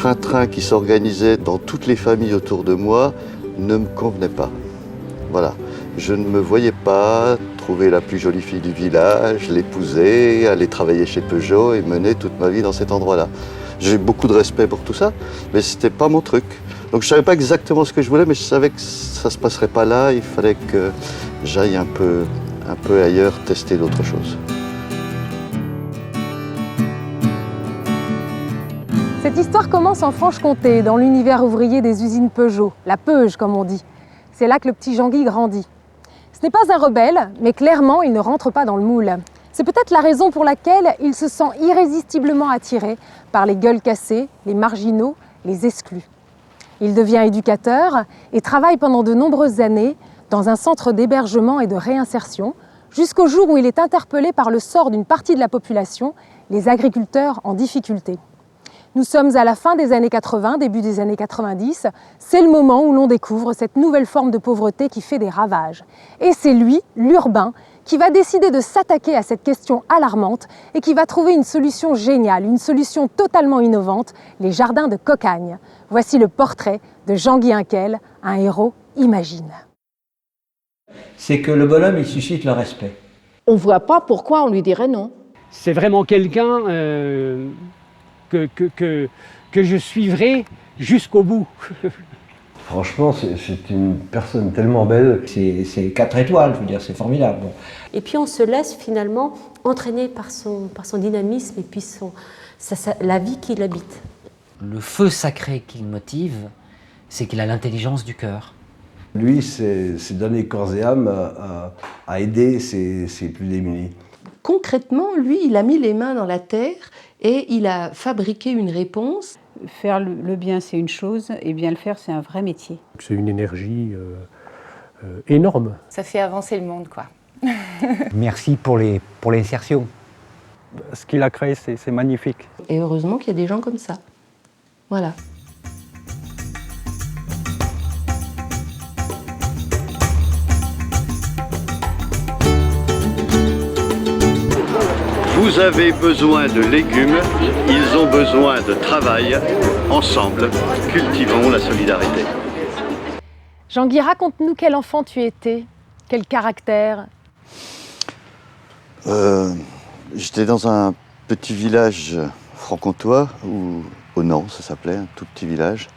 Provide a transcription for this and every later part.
train-train qui s'organisait dans toutes les familles autour de moi ne me convenait pas. Voilà. Je ne me voyais pas trouver la plus jolie fille du village, l'épouser, aller travailler chez Peugeot et mener toute ma vie dans cet endroit-là. J'ai beaucoup de respect pour tout ça, mais c'était pas mon truc. Donc je savais pas exactement ce que je voulais, mais je savais que ça se passerait pas là. Il fallait que j'aille un peu ailleurs tester d'autres choses. Cette histoire commence en Franche-Comté, dans l'univers ouvrier des usines Peugeot, la Peuge comme on dit. C'est là que le petit Jean-Guy grandit. Ce n'est pas un rebelle, mais clairement il ne rentre pas dans le moule. C'est peut-être la raison pour laquelle il se sent irrésistiblement attiré par les gueules cassées, les marginaux, les exclus. Il devient éducateur et travaille pendant de nombreuses années dans un centre d'hébergement et de réinsertion, jusqu'au jour où il est interpellé par le sort d'une partie de la population, les agriculteurs en difficulté. Nous sommes à la fin des années 80, début des années 90. C'est le moment où l'on découvre cette nouvelle forme de pauvreté qui fait des ravages. Et c'est lui, l'urbain, qui va décider de s'attaquer à cette question alarmante et qui va trouver une solution géniale, une solution totalement innovante, les jardins de Cocagne. Voici le portrait de Jean-Guy Hinquel, un héros imagine. C'est que le bonhomme, il suscite le respect. On ne voit pas pourquoi on lui dirait non. C'est vraiment quelqu'un que je suivrai jusqu'au bout. Franchement, c'est une personne tellement belle. C'est 4 étoiles, je veux dire, c'est formidable. Bon. Et puis on se laisse finalement entraîner par son dynamisme et puis la vie qu'il habite. Le feu sacré qui le motive, c'est qu'il a l'intelligence du cœur. Lui, c'est donner corps et âme à aider ses plus démunis. Concrètement, lui, il a mis les mains dans la terre et il a fabriqué une réponse. Faire le bien, c'est une chose, et bien le faire, c'est un vrai métier. C'est une énergie énorme. Ça fait avancer le monde, quoi. Merci pour l'insertion. Ce qu'il a créé, c'est magnifique. Et heureusement qu'il y a des gens comme ça. Voilà. Vous avez besoin de légumes, ils ont besoin de travail. Ensemble, cultivons la solidarité. Jean-Guy, raconte-nous quel enfant tu étais, quel caractère. J'étais dans un petit village franc-comtois, au Nant, ça s'appelait, un tout petit village.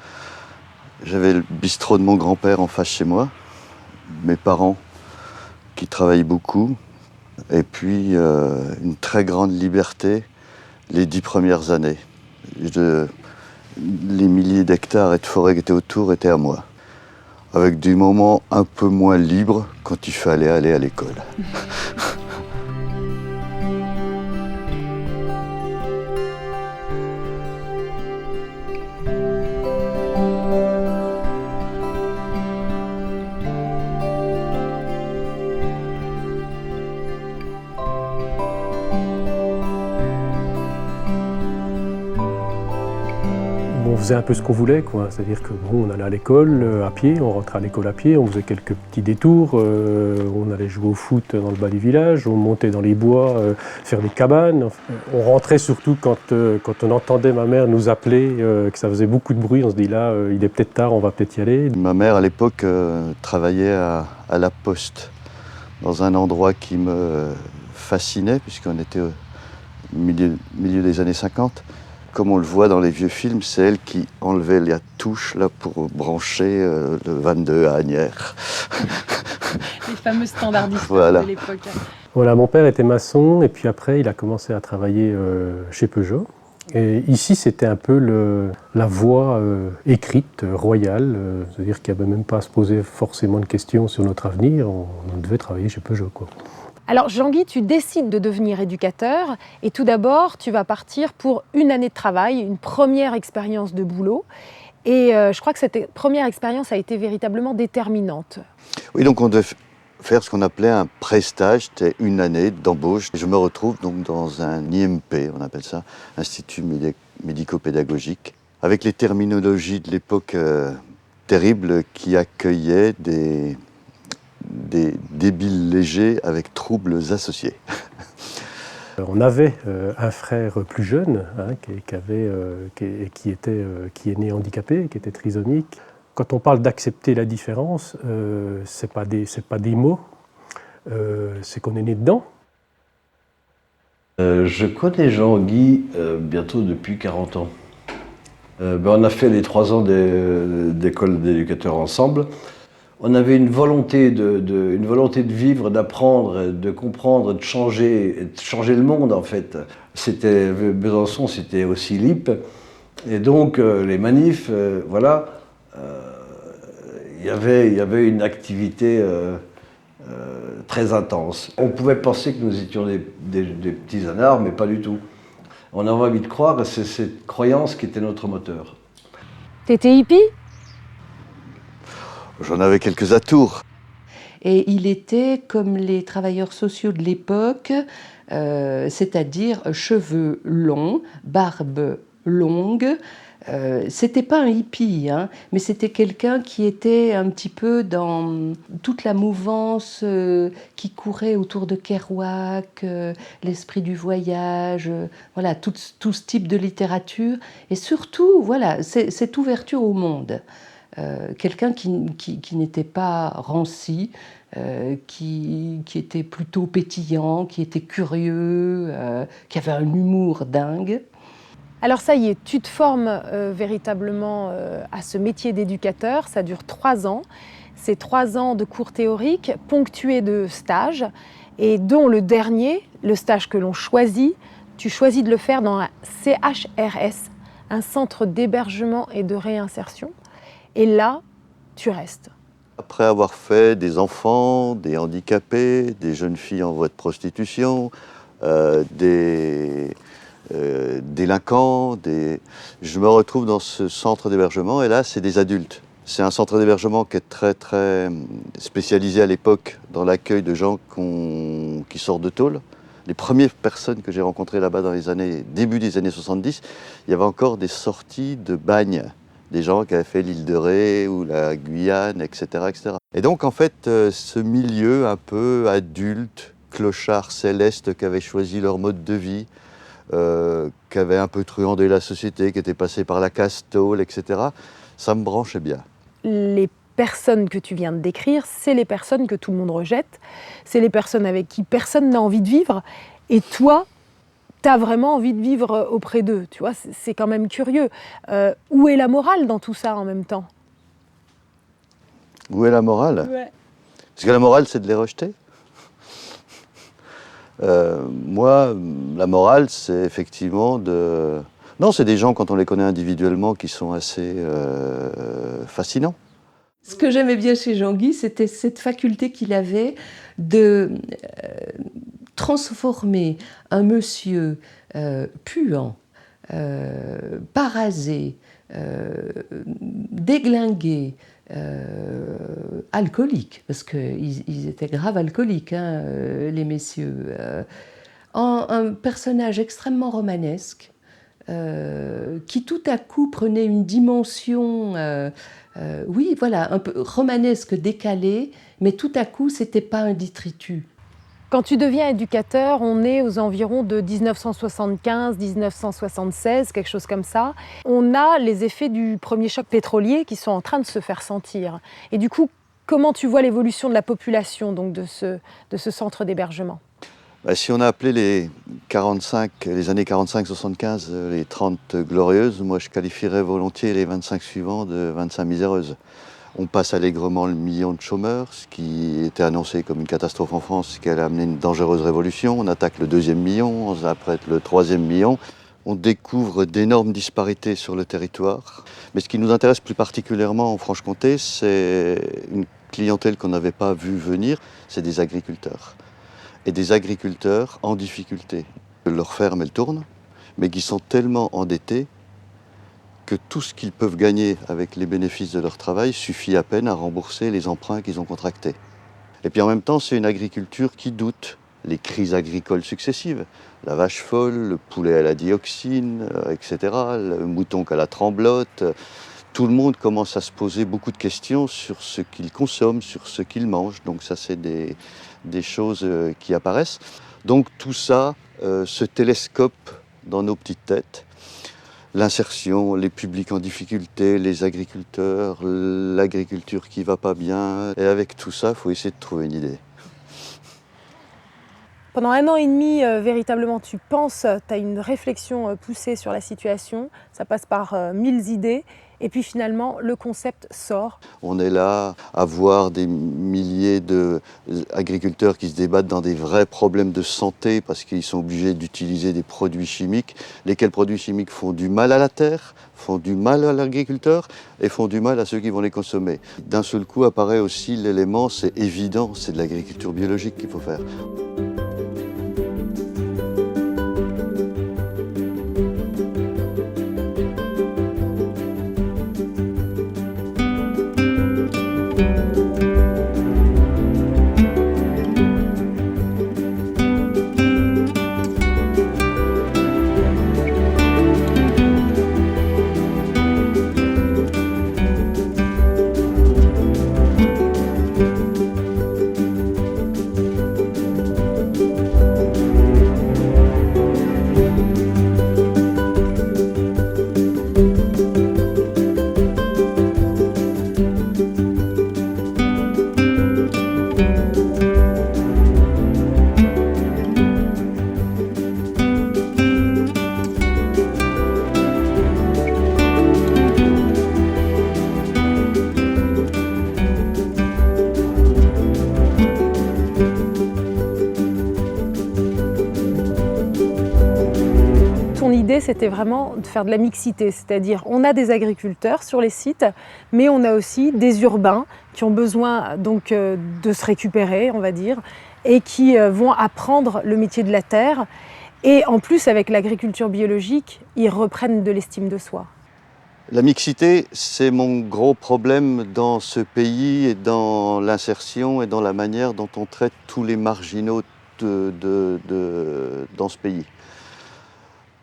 J'avais le bistrot de mon grand-père en face chez moi, mes parents qui travaillaient beaucoup. Et puis, une très grande liberté les 10 premières années. Les milliers d'hectares et de forêts qui étaient autour étaient à moi. Avec des moments un peu moins libres quand il fallait aller à l'école. On faisait un peu ce qu'on voulait, quoi. C'est-à-dire que bon, on allait à l'école à pied, on rentrait à l'école à pied, on faisait quelques petits détours, on allait jouer au foot dans le bas du village, on montait dans les bois, faire des cabanes. On rentrait surtout quand on entendait ma mère nous appeler, que ça faisait beaucoup de bruit, on se dit là, il est peut-être tard, on va peut-être y aller. Ma mère, à l'époque, travaillait à la poste, dans un endroit qui me fascinait, puisqu'on était au milieu des années 50. Comme on le voit dans les vieux films, c'est elle qui enlevait la touche là, pour brancher le 22 à Asnières. Les fameux standardistes voilà. de l'époque. Voilà, mon père était maçon et puis après il a commencé à travailler chez Peugeot. Et ici c'était un peu la voie écrite, royale, c'est-à-dire qu'il n'y avait même pas à se poser forcément de questions sur notre avenir, on devait travailler chez Peugeot, quoi. Alors Jean-Guy, tu décides de devenir éducateur et tout d'abord, tu vas partir pour une année de travail, une première expérience de boulot. Et je crois que cette première expérience a été véritablement déterminante. Oui, donc on devait faire ce qu'on appelait un pré-stage, c'était une année d'embauche. Je me retrouve donc dans un IMP, on appelle ça, Institut médico-pédagogique, avec les terminologies de l'époque terribles qui accueillaient des débiles légers avec troubles associés. On avait un frère plus jeune qui est né handicapé, qui était trisomique. Quand on parle d'accepter la différence, c'est pas des mots, c'est qu'on est né dedans. Je connais Jean-Guy bientôt depuis 40 ans. On a fait les 3 ans d'école d'éducateurs ensemble. On avait une volonté de vivre, d'apprendre, de comprendre, de changer le monde en fait. Besançon, c'était aussi LIP. Et donc les manifs, voilà, il y avait une activité très intense. On pouvait penser que nous étions des petits anards, mais pas du tout. On avait envie de croire, et c'est cette croyance qui était notre moteur. T'étais hippie ? J'en avais quelques atours. Et il était comme les travailleurs sociaux de l'époque, c'est-à-dire cheveux longs, barbe longue. C'était pas un hippie, hein, mais c'était quelqu'un qui était un petit peu dans toute la mouvance qui courait autour de Kerouac, l'esprit du voyage, voilà, tout ce type de littérature. Et surtout, voilà, cette ouverture au monde. Quelqu'un qui n'était pas ranci, qui était plutôt pétillant, qui était curieux, qui avait un humour dingue. Alors ça y est, tu te formes véritablement à ce métier d'éducateur, ça dure 3 ans. C'est 3 ans de cours théoriques ponctués de stages et dont le dernier, le stage que l'on choisit, tu choisis de le faire dans un CHRS, un centre d'hébergement et de réinsertion. Et là, tu restes. Après avoir fait des enfants, des handicapés, des jeunes filles en voie de prostitution, des délinquants, je me retrouve dans ce centre d'hébergement et là, c'est des adultes. C'est un centre d'hébergement qui est très très spécialisé à l'époque dans l'accueil de gens qui sortent de tôle. Les premières personnes que j'ai rencontrées là-bas dans début des années 70, il y avait encore des sorties de bagne. Des gens qui avaient fait l'île de Ré ou la Guyane, etc., etc. Et donc, en fait, ce milieu un peu adulte, clochard céleste, qui avait choisi leur mode de vie, qui avait un peu truandé la société, qui était passé par la casse-tôle, etc., ça me branchait bien. Les personnes que tu viens de décrire, c'est les personnes que tout le monde rejette, c'est les personnes avec qui personne n'a envie de vivre, et toi, tu as vraiment envie de vivre auprès d'eux, tu vois, c'est quand même curieux. Où est la morale dans tout ça en même temps ? Où est la morale ? Ouais. Parce que la morale, c'est de les rejeter. Moi, la morale, c'est effectivement de... Non, c'est des gens, quand on les connaît individuellement, qui sont assez fascinants. Ce que j'aimais bien chez Jean-Guy, c'était cette faculté qu'il avait de transformer un monsieur puant, parasé, déglingué, alcoolique, parce qu'ils étaient graves alcooliques, hein, les messieurs, en un personnage extrêmement romanesque, qui tout à coup prenait une dimension, oui, voilà, un peu romanesque, décalée, mais tout à coup, c'était pas un détritus. Quand tu deviens éducateur, on est aux environs de 1975-1976, quelque chose comme ça. On a les effets du premier choc pétrolier qui sont en train de se faire sentir. Et du coup, comment tu vois l'évolution de la population donc, de ce centre d'hébergement ? Si on a appelé les années 45-75 les 30 glorieuses, moi je qualifierais volontiers les 25 suivants de 25 miséreuses. On passe allègrement le million de chômeurs, ce qui était annoncé comme une catastrophe en France, qui allait amener une dangereuse révolution. On attaque le 2e million, on apprête le 3e million. On découvre d'énormes disparités sur le territoire. Mais ce qui nous intéresse plus particulièrement en Franche-Comté, c'est une clientèle qu'on n'avait pas vue venir, c'est des agriculteurs. Et des agriculteurs en difficulté. Leur ferme, elle tourne, mais qui sont tellement endettés que tout ce qu'ils peuvent gagner avec les bénéfices de leur travail suffit à peine à rembourser les emprunts qu'ils ont contractés. Et puis en même temps, c'est une agriculture qui doute. Les crises agricoles successives, la vache folle, le poulet à la dioxine, etc., le mouton à la tremblote, tout le monde commence à se poser beaucoup de questions sur ce qu'il consomme, sur ce qu'il mange. Donc ça, c'est des choses qui apparaissent. Donc tout ça se télescopent dans nos petites têtes. L'insertion, les publics en difficulté, les agriculteurs, l'agriculture qui va pas bien. Et avec tout ça, il faut essayer de trouver une idée. Pendant 1 an et demi, véritablement, tu penses, tu as une réflexion poussée sur la situation, ça passe par 1000 idées, et puis finalement, le concept sort. On est là à voir des milliers d'agriculteurs qui se débattent dans des vrais problèmes de santé parce qu'ils sont obligés d'utiliser des produits chimiques, lesquels produits chimiques font du mal à la terre, font du mal à l'agriculteur et font du mal à ceux qui vont les consommer. D'un seul coup apparaît aussi l'élément, c'est évident, c'est de l'agriculture biologique qu'il faut faire. C'était vraiment de faire de la mixité, c'est-à-dire on a des agriculteurs sur les sites, mais on a aussi des urbains qui ont besoin donc de se récupérer, on va dire, et qui vont apprendre le métier de la terre. Et en plus, avec l'agriculture biologique, ils reprennent de l'estime de soi. La mixité, c'est mon gros problème dans ce pays et dans l'insertion et dans la manière dont on traite tous les marginaux dans ce pays.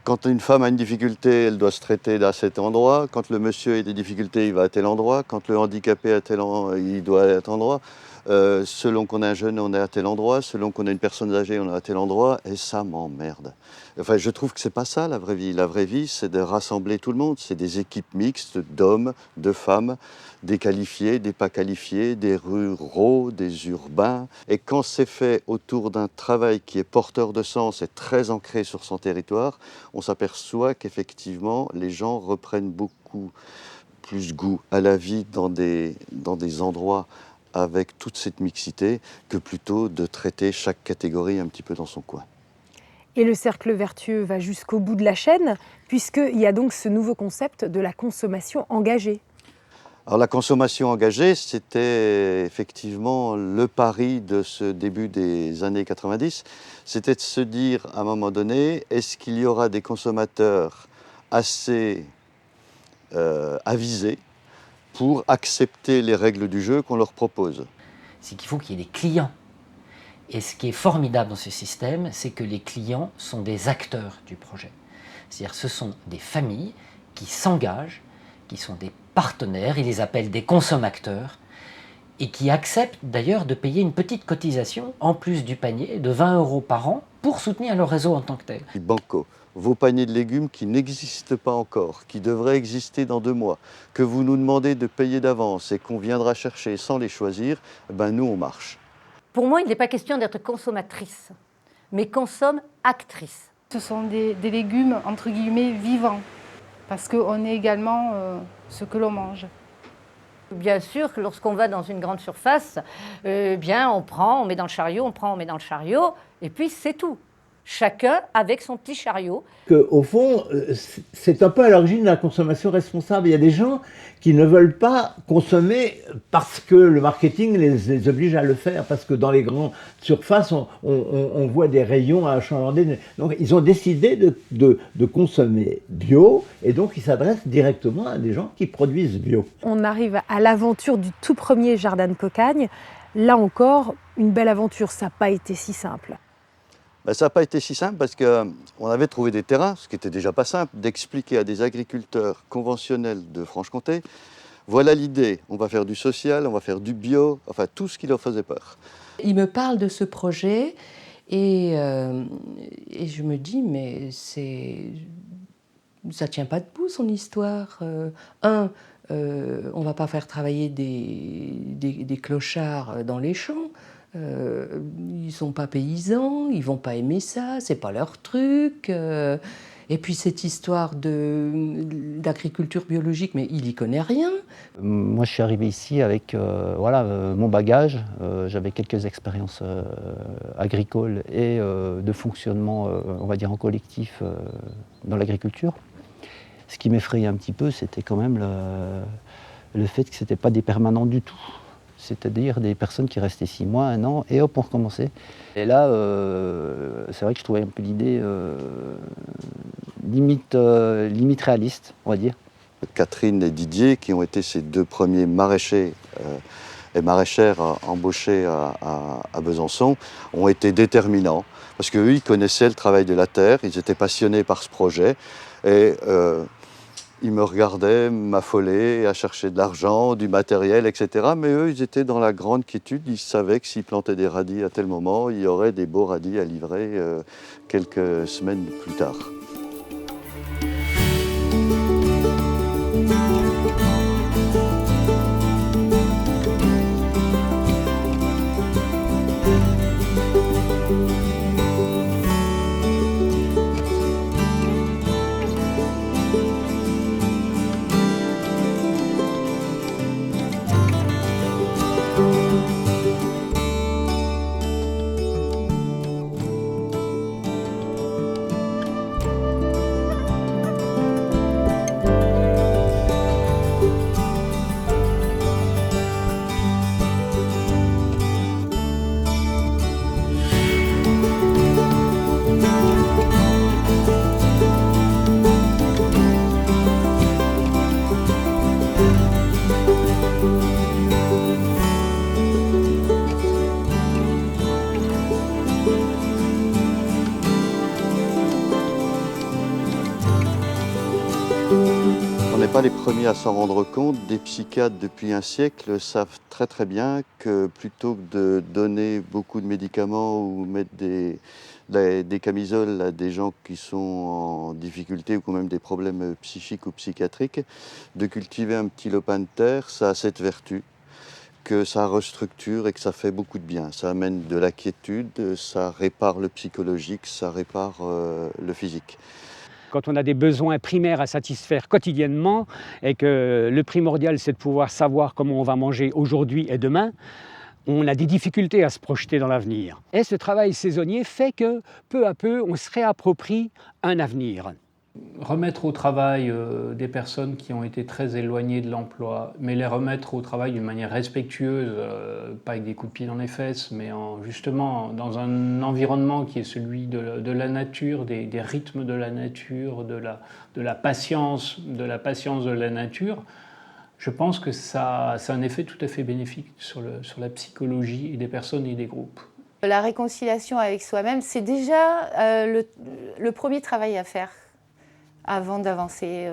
Quand une femme a une difficulté, elle doit se traiter à cet endroit. Quand le monsieur a des difficultés, il va à tel endroit. Quand le handicapé a tel endroit, il doit aller à tel endroit. Selon qu'on est un jeune, on est à tel endroit. Selon qu'on est une personne âgée, on est à tel endroit. Et ça m'emmerde. Enfin, je trouve que c'est pas ça la vraie vie. La vraie vie, c'est de rassembler tout le monde. C'est des équipes mixtes d'hommes, de femmes, des qualifiés, des pas qualifiés, des ruraux, des urbains. Et quand c'est fait autour d'un travail qui est porteur de sens et très ancré sur son territoire, on s'aperçoit qu'effectivement, les gens reprennent beaucoup plus goût à la vie dans des endroits avec toute cette mixité que plutôt de traiter chaque catégorie un petit peu dans son coin. Et le cercle vertueux va jusqu'au bout de la chaîne, puisqu'il y a donc ce nouveau concept de la consommation engagée. Alors la consommation engagée, c'était effectivement le pari de ce début des années 90. C'était de se dire à un moment donné, est-ce qu'il y aura des consommateurs assez avisés pour accepter les règles du jeu qu'on leur propose? C'est qu'il faut qu'il y ait des clients. Et ce qui est formidable dans ce système, c'est que les clients sont des acteurs du projet. C'est-à-dire ce sont des familles qui s'engagent, qui sont des partenaires, ils les appellent des consommateurs, et qui acceptent d'ailleurs de payer une petite cotisation, en plus du panier, de 20 € par an, pour soutenir leur réseau en tant que tel. Banco, vos paniers de légumes qui n'existent pas encore, qui devraient exister dans 2 mois, que vous nous demandez de payer d'avance et qu'on viendra chercher sans les choisir, ben nous on marche. Pour moi, il n'est pas question d'être consommatrice, mais consomme-actrice. Ce sont des légumes, entre guillemets, vivants, parce qu'on est également ce que l'on mange. Bien sûr que lorsqu'on va dans une grande surface, bien on prend, on met dans le chariot, on prend, on met dans le chariot, et puis c'est tout. Chacun avec son petit chariot. Au fond, c'est un peu à l'origine de la consommation responsable. Il y a des gens qui ne veulent pas consommer parce que le marketing les oblige à le faire, parce que dans les grandes surfaces, on voit des rayons à achalandés. Donc ils ont décidé de consommer bio, et donc ils s'adressent directement à des gens qui produisent bio. On arrive à l'aventure du tout premier jardin de Cocagne. Là encore, une belle aventure, ça n'a pas été si simple. Ben, ça n'a pas été si simple parce qu'on avait trouvé des terrains, ce qui était déjà pas simple, d'expliquer à des agriculteurs conventionnels de Franche-Comté, voilà l'idée, on va faire du social, on va faire du bio, enfin tout ce qui leur faisait peur. Il me parle de ce projet Et je me dis, mais ça tient pas debout son histoire. On va pas faire travailler des clochards dans les champs. Ils sont pas paysans, ils vont pas aimer ça, c'est pas leur truc. Et puis cette histoire d'agriculture biologique, mais il y connaît rien. Moi, je suis arrivé ici avec mon bagage. J'avais quelques expériences agricoles et de fonctionnement, on va dire, en collectif dans l'agriculture. Ce qui m'effrayait un petit peu, c'était quand même le fait que ce n'était pas des permanents du tout. C'est-à-dire des personnes qui restaient 6 mois, 1 an, et hop, on recommençait. Et là, c'est vrai que je trouvais un peu l'idée limite réaliste, on va dire. Catherine et Didier, qui ont été ces 2 premiers maraîchers et maraîchères embauchés à Besançon, ont été déterminants. Parce qu'eux, ils connaissaient le travail de la terre, ils étaient passionnés par ce projet. Et ils me regardaient m'affoler, à chercher de l'argent, du matériel, etc. Mais eux, ils étaient dans la grande quiétude. Ils savaient que s'ils plantaient des radis à tel moment, il y aurait des beaux radis à livrer quelques semaines plus tard. On n'est pas les premiers à s'en rendre compte. Des psychiatres depuis un siècle savent très très bien que plutôt que de donner beaucoup de médicaments ou mettre des camisoles à des gens qui sont en difficulté ou qui ont même des problèmes psychiques ou psychiatriques, de cultiver un petit lopin de terre, ça a cette vertu que ça restructure et que ça fait beaucoup de bien. Ça amène de la quiétude, ça répare le psychologique, ça répare le physique. Quand on a des besoins primaires à satisfaire quotidiennement et que le primordial c'est de pouvoir savoir comment on va manger aujourd'hui et demain, on a des difficultés à se projeter dans l'avenir. Et ce travail saisonnier fait que peu à peu on se réapproprie un avenir. Remettre au travail des personnes qui ont été très éloignées de l'emploi, mais les remettre au travail d'une manière respectueuse, pas avec des coups de pied dans les fesses, mais justement dans un environnement qui est celui de la nature, des rythmes de la nature, de la patience de la nature, je pense que ça a un effet tout à fait bénéfique sur la psychologie des personnes et des groupes. La réconciliation avec soi-même, c'est déjà le premier travail à faire avant d'avancer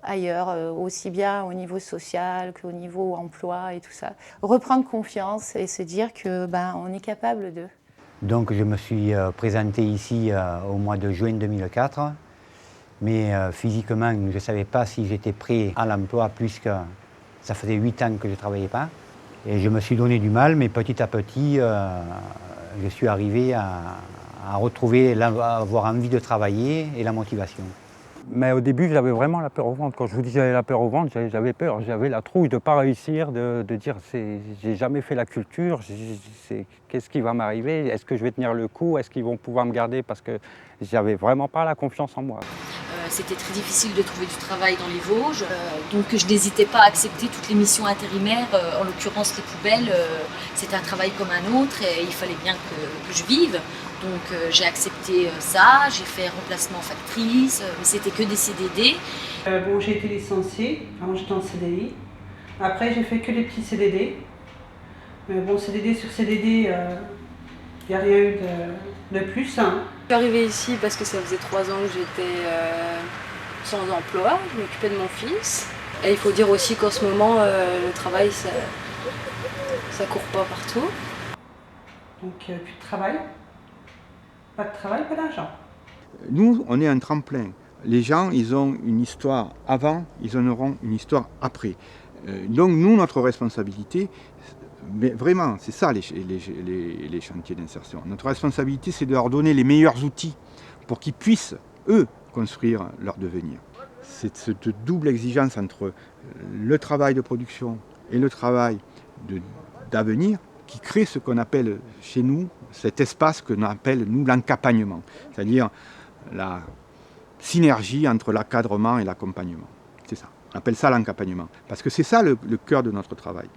ailleurs, aussi bien au niveau social qu'au niveau emploi et tout ça. Reprendre confiance et se dire que on est capable de. Donc je me suis présenté ici au mois de juin 2004, mais physiquement je ne savais pas si j'étais prêt à l'emploi puisque ça faisait 8 ans que je ne travaillais pas. Et je me suis donné du mal, mais petit à petit je suis arrivé à retrouver, à avoir envie de travailler et la motivation. Mais au début, j'avais vraiment la peur au ventre. Quand je vous dis j'avais la peur au ventre, j'avais peur. J'avais la trouille de ne pas réussir, de dire j'ai jamais fait la culture, qu'est-ce qui va m'arriver? Est-ce que je vais tenir le coup? Est-ce qu'ils vont pouvoir me garder? Parce que j'avais vraiment pas la confiance en moi. C'était très difficile de trouver du travail dans les Vosges, donc je n'hésitais pas à accepter toutes les missions intérimaires, en l'occurrence les poubelles, c'était un travail comme un autre et il fallait bien que je vive. Donc j'ai accepté ça, j'ai fait remplacement factrice, mais c'était que des CDD. Bon, j'ai été licenciée, avant j'étais en CDI. Après j'ai fait que des petits CDD. Mais bon, CDD sur CDD, il n'y a rien eu de plus. Hein. Je suis arrivée ici parce que ça faisait 3 ans que j'étais sans emploi, je m'occupais de mon fils. Et il faut dire aussi qu'en ce moment, le travail, ça court pas partout. Donc plus de travail. Pas de travail, pas d'argent. Nous, on est un tremplin. Les gens, ils ont une histoire avant, ils en auront une histoire après. Donc nous, notre responsabilité, mais vraiment, c'est ça les chantiers d'insertion. Notre responsabilité, c'est de leur donner les meilleurs outils pour qu'ils puissent, eux, construire leur devenir. C'est cette double exigence entre le travail de production et le travail d'avenir qui crée ce qu'on appelle chez nous, cet espace que l'on appelle, nous, l'encapagnement. C'est-à-dire la synergie entre l'acadrement et l'accompagnement. C'est ça. On appelle ça l'encapagnement. Parce que c'est ça le cœur de notre travail.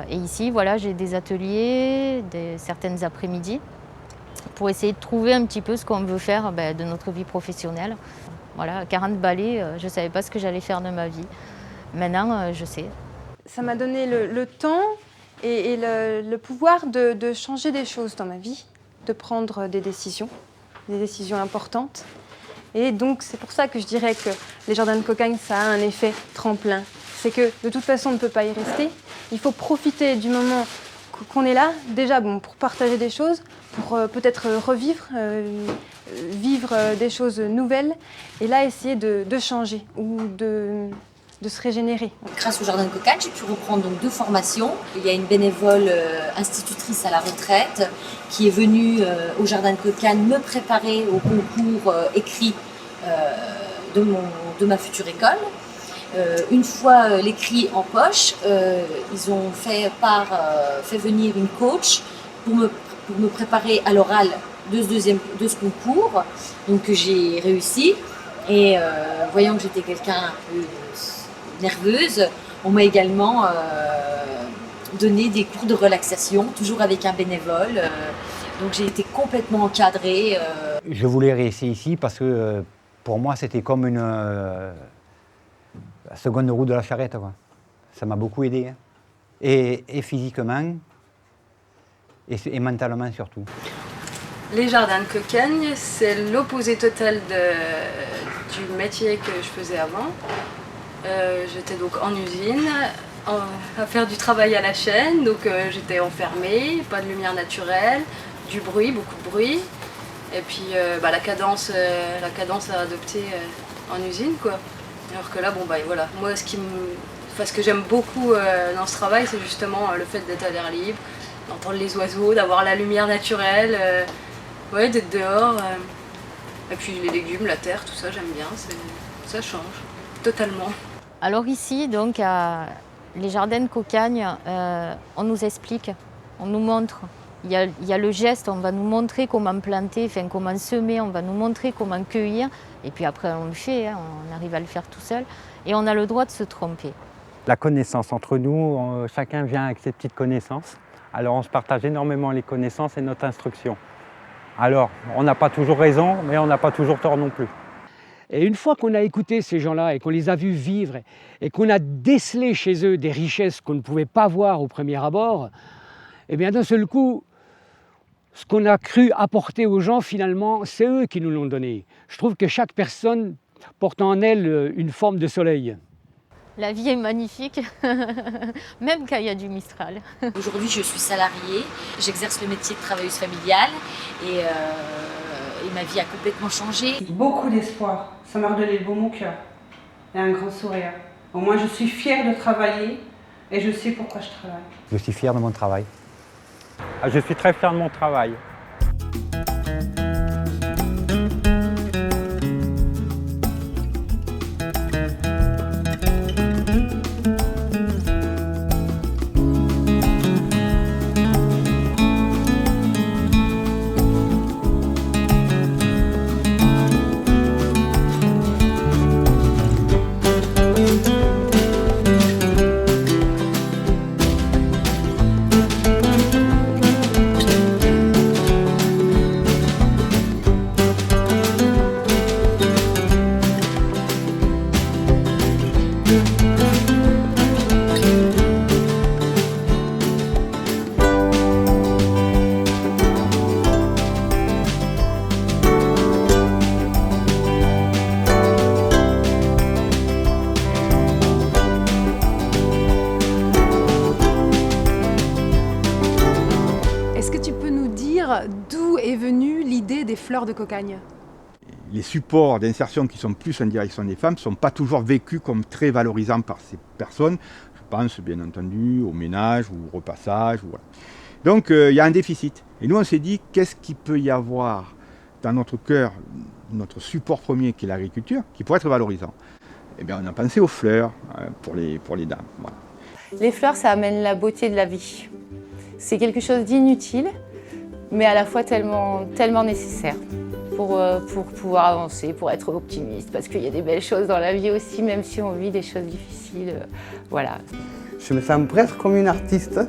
Et ici, voilà, j'ai des ateliers, certaines après-midi, pour essayer de trouver un petit peu ce qu'on veut faire de notre vie professionnelle. Voilà, 40 balais, je ne savais pas ce que j'allais faire de ma vie. Maintenant, je sais. Ça m'a donné le temps et le pouvoir de changer des choses dans ma vie, de prendre des décisions importantes. Et donc, c'est pour ça que je dirais que les jardins de Cocagne, ça a un effet tremplin. C'est que, de toute façon, on ne peut pas y rester. Il faut profiter du moment qu'on est là, déjà pour partager des choses, pour peut-être revivre, vivre des choses nouvelles, et là, essayer de changer ou de se régénérer. Grâce au Jardin de Cocagne, j'ai pu reprendre donc 2 formations. Il y a une bénévole institutrice à la retraite qui est venue au Jardin de Cocagne me préparer au concours écrit de ma future école. Une fois l'écrit en poche, ils ont fait venir une coach pour me préparer à l'oral de ce concours, donc que j'ai réussi. Et voyant que j'étais quelqu'un un peu nerveuse, on m'a également donné des cours de relaxation, toujours avec un bénévole. Donc j'ai été complètement encadrée. Je voulais rester ici parce que pour moi c'était comme la seconde roue de la charrette, quoi. Ça m'a beaucoup aidé, hein. Et physiquement et mentalement surtout. Les jardins de Cocagne, c'est l'opposé total du métier que je faisais avant. J'étais donc en usine, à faire du travail à la chaîne, donc j'étais enfermée, pas de lumière naturelle, du bruit, beaucoup de bruit, et puis la cadence à adopter en usine, quoi. Alors que là, voilà, moi ce que j'aime beaucoup dans ce travail, c'est justement le fait d'être à l'air libre, d'entendre les oiseaux, d'avoir la lumière naturelle, d'être dehors, et puis les légumes, la terre, tout ça, j'aime bien, ça change totalement. Alors ici, donc, à les jardins de Cocagne, on nous explique, on nous montre. Il y a le geste, on va nous montrer comment planter, comment semer, on va nous montrer comment cueillir. Et puis après, on le fait, hein, on arrive à le faire tout seul. Et on a le droit de se tromper. La connaissance entre nous, chacun vient avec ses petites connaissances. Alors on se partage énormément les connaissances et notre instruction. Alors, on n'a pas toujours raison, mais on n'a pas toujours tort non plus. Et une fois qu'on a écouté ces gens-là et qu'on les a vus vivre et qu'on a décelé chez eux des richesses qu'on ne pouvait pas voir au premier abord, eh bien d'un seul coup, ce qu'on a cru apporter aux gens, finalement, c'est eux qui nous l'ont donné. Je trouve que chaque personne porte en elle une forme de soleil. La vie est magnifique, même quand il y a du Mistral. Aujourd'hui, je suis salariée, j'exerce le métier de travailleuse familiale et ma vie a complètement changé. Beaucoup d'espoir, ça m'a redonné le baume au cœur et un grand sourire. Au moins, je suis fière de travailler et je sais pourquoi je travaille. Je suis fier de mon travail. Je suis très fier de mon travail. Est-ce que tu peux nous dire dire d'où est venue l'idée des fleurs de cocagne? Les supports d'insertion qui sont plus en direction des femmes ne sont pas toujours vécus comme très valorisants par ces personnes. Je pense bien entendu au ménage ou au repassage. Voilà. Donc il y a un déficit. Et nous on s'est dit qu'est-ce qu'il peut y avoir dans notre cœur, notre support premier qui est l'agriculture, qui pourrait être valorisant. Eh bien on a pensé aux fleurs pour les dames. Voilà. Les fleurs, ça amène la beauté de la vie. C'est quelque chose d'inutile, mais à la fois tellement nécessaire pour pouvoir avancer, pour être optimiste, parce qu'il y a des belles choses dans la vie aussi, même si on vit des choses difficiles. Voilà. Je me sens presque comme une artiste.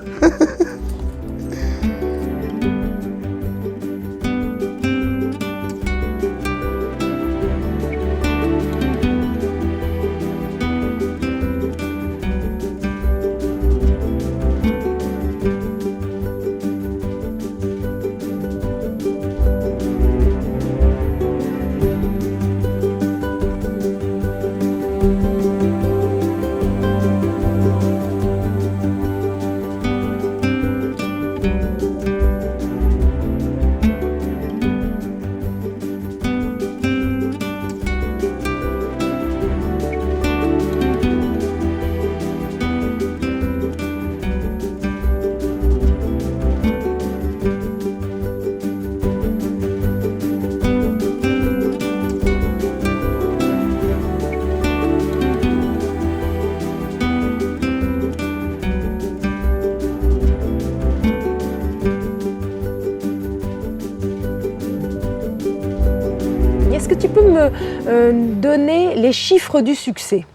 Est-ce que tu peux me donner les chiffres du succès?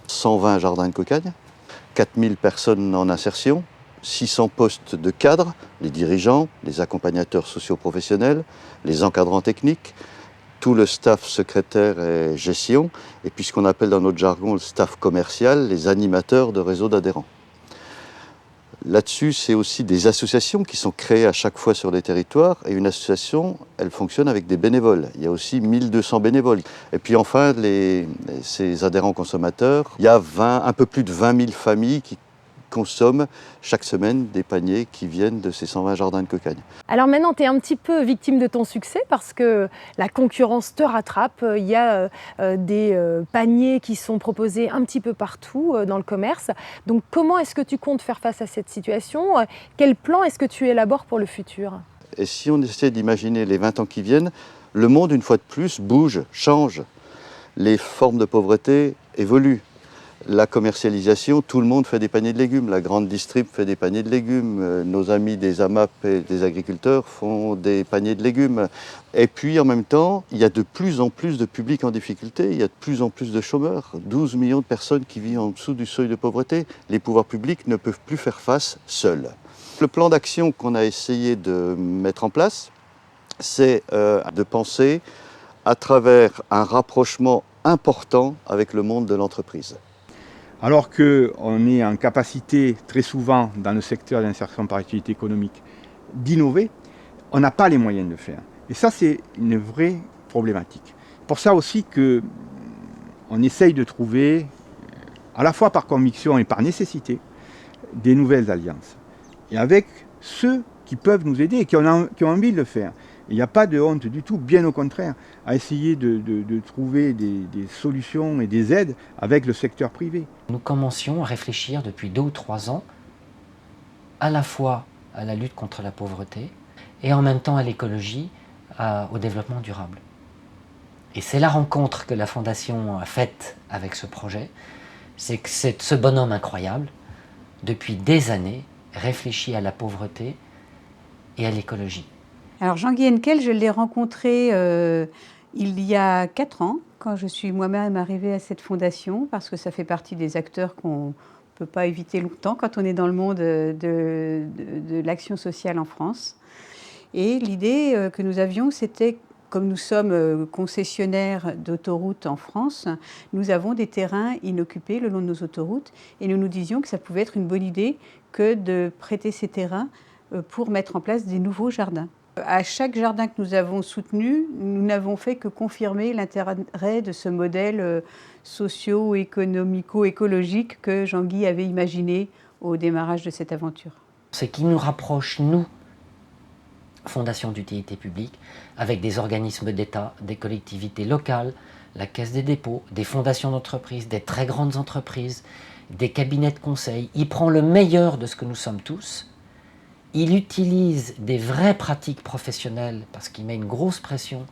120 jardins de cocagne, 4000 personnes en insertion, 600 postes de cadres, les dirigeants, les accompagnateurs socio-professionnels, les encadrants techniques, tout le staff secrétaire et gestion, et puis ce qu'on appelle dans notre jargon le staff commercial, les animateurs de réseaux d'adhérents. Là-dessus, c'est aussi des associations qui sont créées à chaque fois sur les territoires. Et une association, elle fonctionne avec des bénévoles. Il y a aussi 1200 bénévoles. Et puis enfin, ces adhérents consommateurs, il y a un peu plus de 20 000 familles qui consomment chaque semaine des paniers qui viennent de ces 120 jardins de cocagne. Alors maintenant, tu es un petit peu victime de ton succès parce que la concurrence te rattrape. Il y a des paniers qui sont proposés un petit peu partout dans le commerce. Donc comment est-ce que tu comptes faire face à cette situation? Quel plan est-ce que tu élabores pour le futur? Et si on essaie d'imaginer les 20 ans qui viennent, le monde, une fois de plus, bouge, change. Les formes de pauvreté évoluent. La commercialisation, tout le monde fait des paniers de légumes. La grande distrib fait des paniers de légumes. Nos amis des AMAP et des agriculteurs font des paniers de légumes. Et puis en même temps, il y a de plus en plus de publics en difficulté. Il y a de plus en plus de chômeurs. 12 millions de personnes qui vivent en dessous du seuil de pauvreté. Les pouvoirs publics ne peuvent plus faire face seuls. Le plan d'action qu'on a essayé de mettre en place, c'est de penser à travers un rapprochement important avec le monde de l'entreprise. Alors qu'on est en capacité, très souvent, dans le secteur d'insertion par activité économique, d'innover, on n'a pas les moyens de le faire. Et ça, c'est une vraie problématique. Pour ça aussi qu'on essaye de trouver, à la fois par conviction et par nécessité, des nouvelles alliances. Et avec ceux qui peuvent nous aider et qui ont envie de le faire. Il n'y a pas de honte du tout, bien au contraire, à essayer de trouver des solutions et des aides avec le secteur privé. Nous commencions à réfléchir depuis 2 ou 3 ans à la fois à la lutte contre la pauvreté et en même temps à l'écologie, au développement durable. Et c'est la rencontre que la Fondation a faite avec ce projet, c'est que ce bonhomme incroyable, depuis des années, réfléchit à la pauvreté et à l'écologie. Alors Jean-Guy Henkel, je l'ai rencontré il y a 4 ans, quand je suis moi-même arrivée à cette fondation, parce que ça fait partie des acteurs qu'on ne peut pas éviter longtemps quand on est dans le monde de l'action sociale en France. Et l'idée que nous avions, c'était, comme nous sommes concessionnaires d'autoroutes en France, nous avons des terrains inoccupés le long de nos autoroutes, et nous nous disions que ça pouvait être une bonne idée que de prêter ces terrains pour mettre en place des nouveaux jardins. À chaque jardin que nous avons soutenu, nous n'avons fait que confirmer l'intérêt de ce modèle socio-économico-écologique que Jean-Guy avait imaginé au démarrage de cette aventure. Ce qui nous rapproche, nous, fondations d'utilité publique, avec des organismes d'État, des collectivités locales, la Caisse des dépôts, des fondations d'entreprises, des très grandes entreprises, des cabinets de conseil. Il prend le meilleur de ce que nous sommes tous. Il utilise des vraies pratiques professionnelles parce qu'il met une grosse pression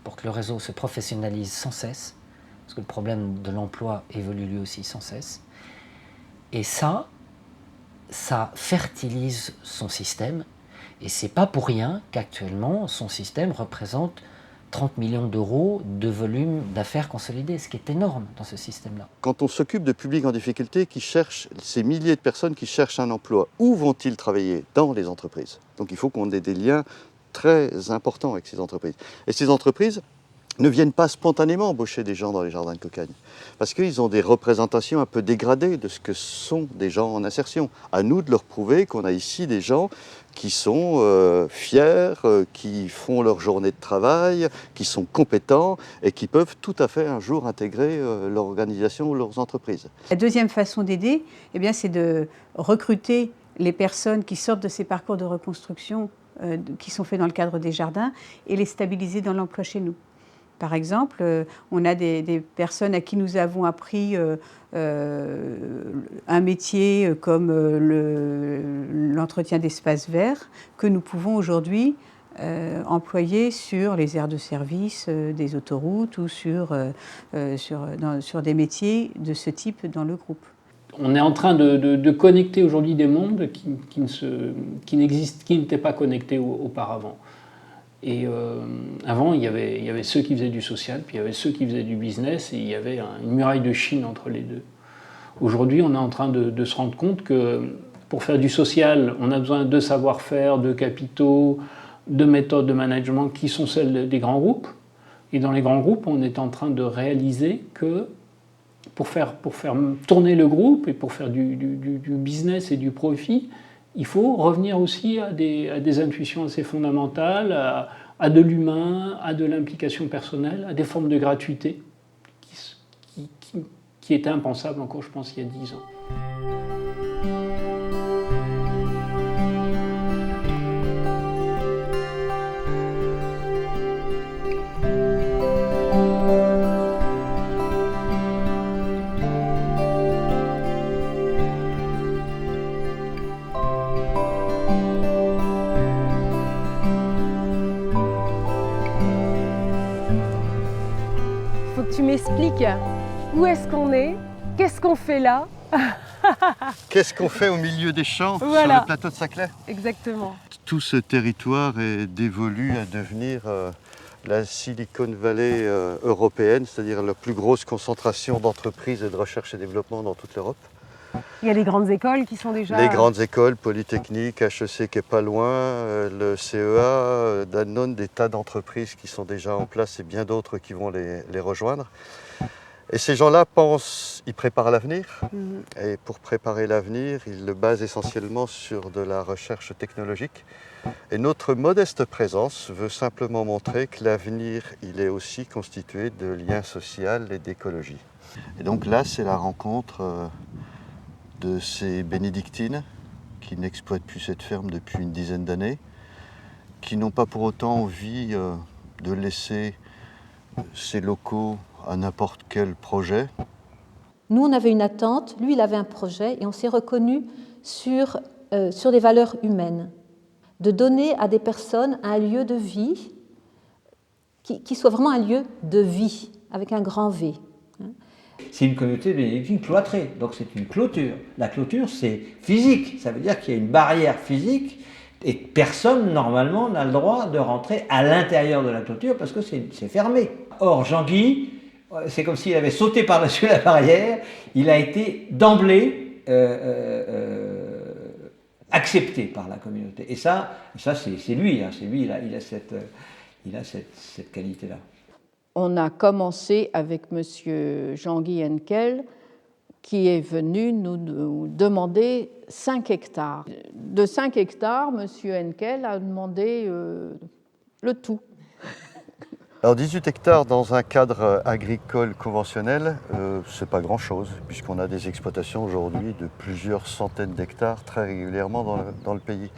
pour que le réseau se professionnalise sans cesse, parce que le problème de l'emploi évolue lui aussi sans cesse. Et ça fertilise son système. Et c'est pas pour rien qu'actuellement, son système représente 30 millions d'euros de volume d'affaires consolidées, ce qui est énorme dans ce système-là. Quand on s'occupe de publics en difficulté qui cherchent, ces milliers de personnes qui cherchent un emploi, où vont-ils travailler? Dans les entreprises. Donc il faut qu'on ait des liens très importants avec ces entreprises. Et ces entreprises ne viennent pas spontanément embaucher des gens dans les jardins de Cocagne, parce qu'ils ont des représentations un peu dégradées de ce que sont des gens en insertion. À nous de leur prouver qu'on a ici des gens qui sont fiers, qui font leur journée de travail, qui sont compétents et qui peuvent tout à fait un jour intégrer l'organisation ou leurs entreprises. La deuxième façon d'aider, eh bien, c'est de recruter les personnes qui sortent de ces parcours de reconstruction qui sont faits dans le cadre des jardins et les stabiliser dans l'emploi chez nous. Par exemple, on a des personnes à qui nous avons appris un métier comme l'entretien d'espaces verts que nous pouvons aujourd'hui employer sur les aires de service des autoroutes ou sur des métiers de ce type dans le groupe. On est en train de connecter aujourd'hui des mondes qui n'étaient pas connectés auparavant. Et avant, il y avait ceux qui faisaient du social, puis il y avait ceux qui faisaient du business, et il y avait une muraille de Chine entre les deux. Aujourd'hui, on est en train de se rendre compte que pour faire du social, on a besoin de savoir-faire, de capitaux, de méthodes de management qui sont celles des grands groupes. Et dans les grands groupes, on est en train de réaliser que pour faire tourner le groupe et pour faire du business et du profit, il faut revenir aussi à des intuitions assez fondamentales, à de l'humain, à de l'implication personnelle, à des formes de gratuité qui étaient impensables encore, je pense, il y a 10 ans. Tu m'expliques où est-ce qu'on est, qu'est-ce qu'on fait là. Qu'est-ce qu'on fait au milieu des champs sur le plateau de Saclay? Exactement. Tout ce territoire est dévolu à devenir la Silicon Valley européenne, c'est-à-dire la plus grosse concentration d'entreprises et de recherche et développement dans toute l'Europe. Il y a les grandes écoles qui sont déjà... Les grandes écoles, Polytechnique, HEC qui est pas loin, le CEA, Danone, des tas d'entreprises qui sont déjà en place et bien d'autres qui vont les rejoindre. Et ces gens-là ils préparent l'avenir. Et pour préparer l'avenir, ils le basent essentiellement sur de la recherche technologique. Et notre modeste présence veut simplement montrer que l'avenir, il est aussi constitué de liens sociaux et d'écologie. Et donc là, c'est la rencontre de ces bénédictines qui n'exploitent plus cette ferme depuis une dizaine d'années, qui n'ont pas pour autant envie de laisser ces locaux à n'importe quel projet. Nous, on avait une attente, lui, il avait un projet, et on s'est reconnus sur des valeurs humaines, de donner à des personnes un lieu de vie qui soit vraiment un lieu de vie, avec un grand V. C'est une communauté bénédictine cloîtrée, donc c'est une clôture. La clôture, c'est physique, ça veut dire qu'il y a une barrière physique et personne, normalement, n'a le droit de rentrer à l'intérieur de la clôture parce que c'est fermé. Or, Jean-Guy, c'est comme s'il avait sauté par-dessus la barrière, il a été d'emblée accepté par la communauté. Et ça c'est lui, c'est lui, il a cette qualité-là. On a commencé avec M. Jean-Guy Henkel, qui est venu nous demander 5 hectares. De 5 hectares, M. Henkel a demandé le tout. Alors 18 hectares dans un cadre agricole conventionnel, c'est pas grand-chose, puisqu'on a des exploitations aujourd'hui de plusieurs centaines d'hectares très régulièrement dans le pays.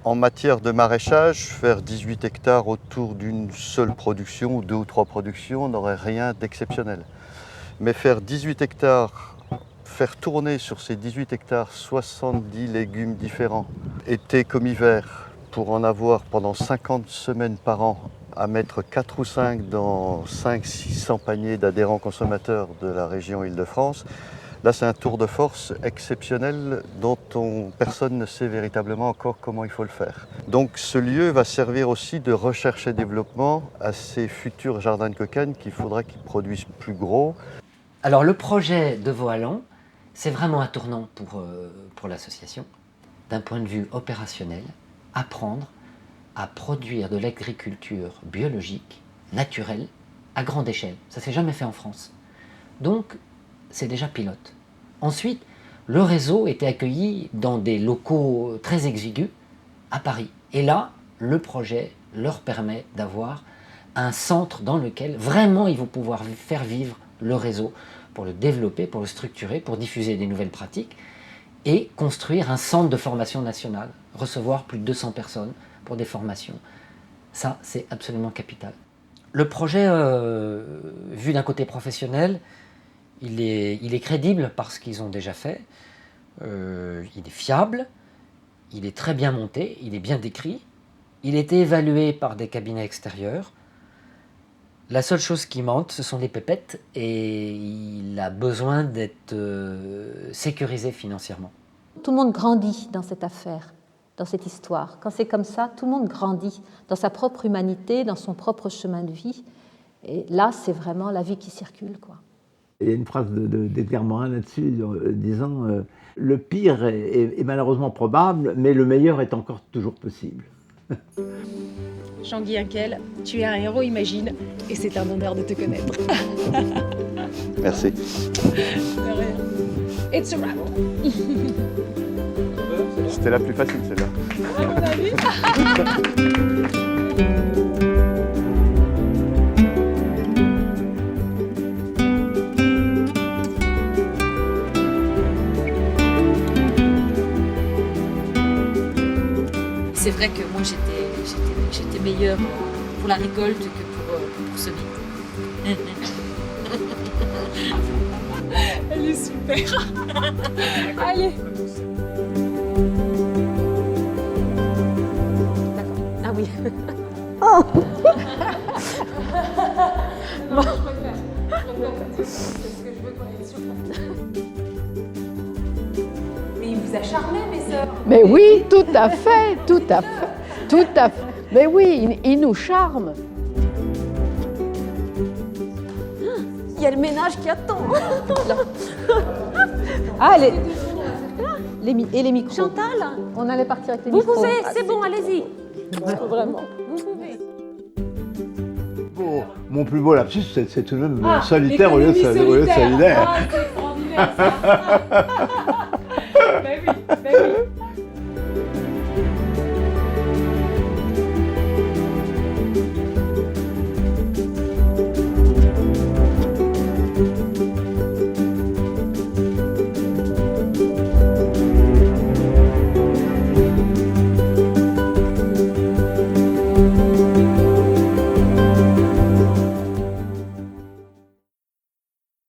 En matière de maraîchage, faire 18 hectares autour d'une seule production ou 2 ou 3 productions n'aurait rien d'exceptionnel. Mais faire 18 hectares, faire tourner sur ces 18 hectares 70 légumes différents, été comme hiver, pour en avoir pendant 50 semaines par an, à mettre 4 ou 5 dans 500-600 paniers d'adhérents consommateurs de la région Île-de-France, là c'est un tour de force exceptionnel dont personne ne sait véritablement encore comment il faut le faire. Donc ce lieu va servir aussi de recherche et développement à ces futurs jardins de cocagne qu'il faudra qu'ils produisent plus gros. Alors le projet de Vaux-Allan, c'est vraiment un tournant pour l'association. D'un point de vue opérationnel, apprendre à produire de l'agriculture biologique, naturelle, à grande échelle. Ça ne s'est jamais fait en France. Donc, c'est déjà pilote. Ensuite, le réseau était accueilli dans des locaux très exigus à Paris. Et là, le projet leur permet d'avoir un centre dans lequel vraiment ils vont pouvoir faire vivre le réseau pour le développer, pour le structurer, pour diffuser des nouvelles pratiques et construire un centre de formation nationale, recevoir plus de 200 personnes pour des formations. Ça, c'est absolument capital. Le projet, vu d'un côté professionnel, il est crédible par ce qu'ils ont déjà fait, il est fiable, il est très bien monté, il est bien décrit, il a été évalué par des cabinets extérieurs. La seule chose qui manque, ce sont des pépettes et il a besoin d'être sécurisé financièrement. Tout le monde grandit dans cette affaire, dans cette histoire. Quand c'est comme ça, tout le monde grandit dans sa propre humanité, dans son propre chemin de vie. Et là, c'est vraiment la vie qui circule, quoi. Il y a une phrase d'Edgar Morin là-dessus, disant le pire est malheureusement probable, mais le meilleur est encore toujours possible. Jean-Guy Hinkel, tu es un héros, imagine, et c'est un honneur de te connaître. Merci. It's a wrap. C'était la plus facile, celle-là. C'est vrai que moi j'étais meilleure pour la récolte que pour semer. Elle est super. Allez. Ah oui. Oh. Bon. C'est ce que je veux qu'on ait sûr. Mais il vous a charmé, mes sœurs. Mais oui, tout à fait, tout à fait, tout à fait. Mais oui, il nous charme. Il y a le ménage qui attend. Ah, et les micros. Chantal, On allait partir avec les vous micros. pouvez, c'est bon, allez-y. Vraiment. Vous pouvez. Bon, mon plus beau lapsus, c'est tout de même Ah, solitaire au lieu de solidaire. Ah, c'est extraordinaire ça. Ben oui, ben